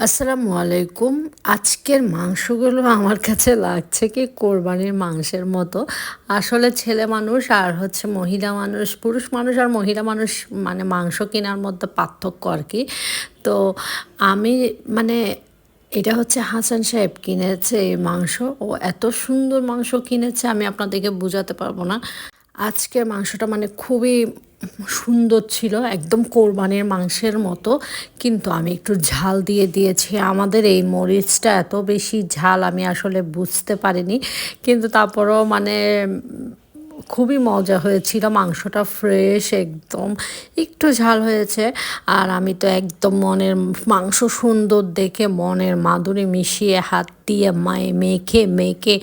আসসালামু আলাইকুম। আজকের মাংসগুলো আমার কাছে লাগছে কি কোরবানির মাংসের মতো। আসলে ছেলে মানুষ আর হচ্ছে মহিলা মানুষ, পুরুষ মানুষ আর মহিলা মানুষ মানে মাংস কেনার মধ্যে পার্থক্য আরকি। তো আমি মানে এটা হচ্ছে হাসান সাহেব কিনেছে এই মাংস। ও এত সুন্দর মাংস কিনেছে আমি আপনাদেরকে বুঝাতে পারব না। আজকের মাংসটা মানে খুবই সুন্দর ছিল, একদম কোরবানির মাংসের মতো। কিন্তু আমি একটু ঝাল দিয়ে দিয়েছি। আমাদের এই মরিচটা এত বেশি ঝাল আমি আসলে বুঝতে পারিনি। কিন্তু তারপরেও মানে খুবই মজা হয়েছিল। মাংসটা ফ্রেশ একদম, একটু ঝাল হয়েছে। আর আমি তো একদম মনের মাংস সুন্দর দেখে মনের মাধুরী মিশিয়ে হাত দিয়ে মেখে মেখে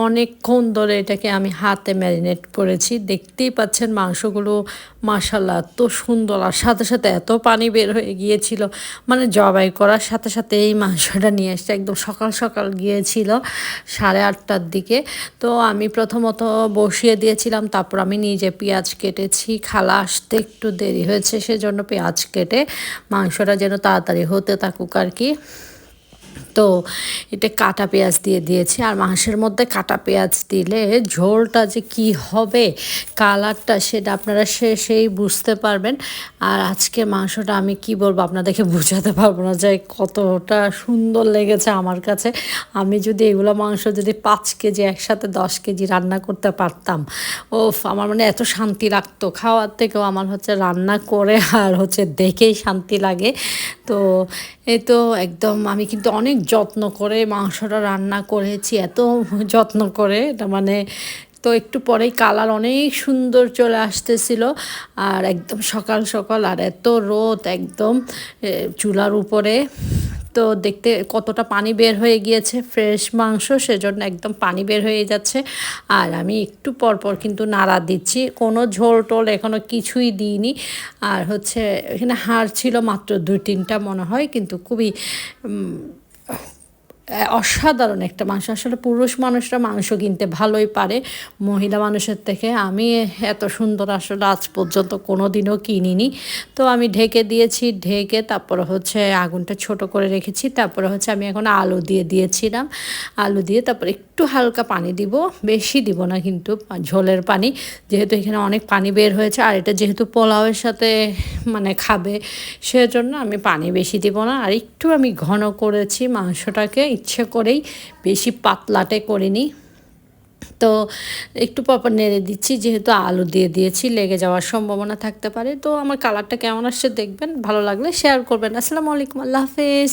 অনেকক্ষণ ধরে এটাকে আমি হাতে ম্যারিনেট করেছি। দেখতেই পাচ্ছেন মাংসগুলো মাশাআল্লাহ এত সুন্দর, আর সাথে সাথে এত পানি বের হয়ে গিয়েছিল। মানে জবাই করার সাথে সাথে এই মাংসটা নিয়ে এসছে, একদম সকাল সকাল গিয়েছিল 8:30টার দিকে। তো আমি প্রথমত বসিয়ে দিয়েছিলাম, তারপর আমি নিজে পেঁয়াজ কেটেছি। খালা আসতে একটু দেরি হয়েছে, সেজন্য পেঁয়াজ কেটে মাংসটা যেন তাড়াতাড়ি হতে থাকুক আর কি। তো এটা কাটা পেঁয়াজ দিয়ে দিয়েছি, আর মাংসের মধ্যে কাটা পেঁয়াজ দিলে ঝোলটা যে কি হবে, কালারটা সেটা আপনারা শেষেই বুঝতে পারবেন। আর আজকে মাংসটা আমি কি বলবো আপনাদেরকে বোঝাতে পারবো না যে কতটা সুন্দর লেগেছে আমার কাছে। আমি যদি এগুলো মাংস যদি 5 কেজি একসাথে 10 কেজি রান্না করতে পারতাম, ওফ আমার মানে এত শান্তি লাগতো। খাওয়ার থেকেও আমার হচ্ছে রান্না করে আর হচ্ছে দেখেই শান্তি লাগে। তো এই তো একদম আমি কিন্তু অনেক যত্ন করে মাংসটা রান্না করেছি, এত যত্ন করে এটা মানে। তো একটু পরেই কালার অনেক সুন্দর চলে আসতেছিল, আর একদম সকাল সকাল আর এত রোদ একদম চুলার উপরে। তো দেখতে কতটা পানি বের হয়ে গিয়েছে, ফ্রেশ মাংস সেজন্য একদম পানি বের হয়ে যাচ্ছে। আর আমি একটু পর পর কিন্তু নাড়া দিচ্ছি, কোনো ঝোল টোল এখনও কিছুই দিইনি। আর হচ্ছে এখানে হাড় ছিল মাত্র 2-3টা মনে হয়, কিন্তু খুবই অসাধারণ একটা মাংস। আসলে পুরুষ মানুষরা মাংস কিনতে ভালোই পারে মহিলা মানুষের থেকে। আমি এত সুন্দর আসলে আজ পর্যন্ত কোনো দিনও কিনিনি। তো আমি ঢেকে দিয়েছি, ঢেকে তারপরে হচ্ছে আগুনটা ছোট করে রেখেছি। তারপরে হচ্ছে আমি এখন আলু দিয়ে দিয়েছিলাম, আলু দিয়ে তারপরে একটু হালকা পানি দিব, বেশি দিব না কিন্তু ঝোলের পানি, যেহেতু এখানে অনেক পানি বের হয়েছে। আর এটা যেহেতু পোলাওয়ের সাথে মানে খাবে, সেজন্য আমি পানি বেশি দিব না। আর একটু আমি ঘন করেছি মাংসটাকে ইচ্ছে করেই, বেশি পাতলাটে করিনি। তো একটু পরপর নেড়ে দিচ্ছি, যেহেতু আলু দিয়ে দিয়েছি লেগে যাওয়ার সম্ভাবনা থাকতে পারে। তো আমার কালারটা কেমন আসছে দেখবেন, ভালো লাগলে শেয়ার করবেন। আসসালামু আলাইকুম, আল্লাহ হাফেজ।